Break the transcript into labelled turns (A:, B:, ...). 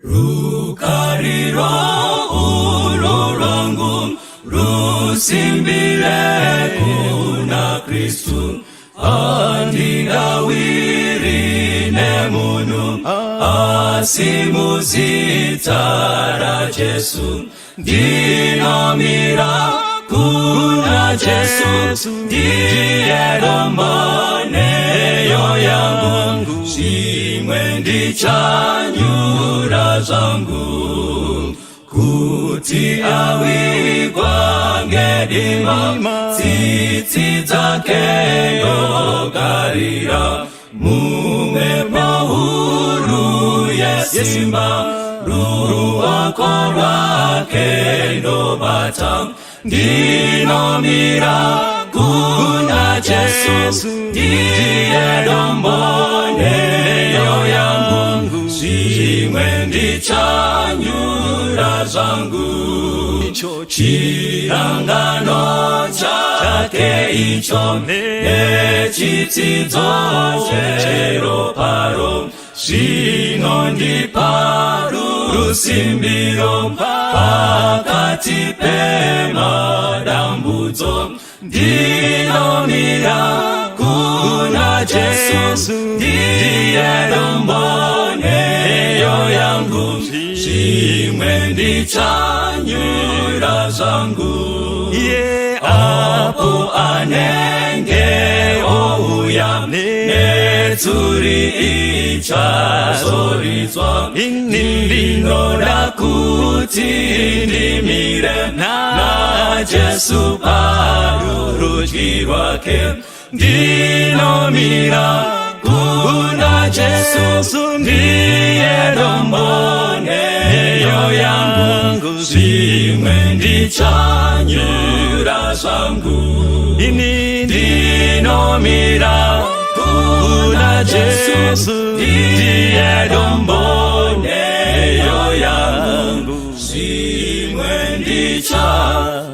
A: Rukariro ulo lwangu rusimbile kuna Kristu andinawiri nemunu asimuzitara Jesu dinomira kuna Jesu ndiye domaneyo yangu shimwe ndichanyura zangu kuti awigwa ngedima tsitsi dzake ndogarira mumwe mahuru yesimba ruoko rwake ndobata ndinomira kuna Jesu ndiye domboneyo yangu shimwe ndichanyura zangu chirangano chake icho nechitsidzo cheroparo zvino ndiparo rusimbiro pakati pemadambudzo ndinomira kuna Jesu ndiye domboneyo yangu shimwe ndichanyura zangu apo anenge ouya netsuri ichazoridzwa ndinoda kuti ndimire na Jesu parudyi rwake ndinomira kuna Jesu ndiye domboneyo yangu shimwe ndichanyura zangu ndinomira kuna Jesu ndiye domboneyo yangu shimwe ndichanyura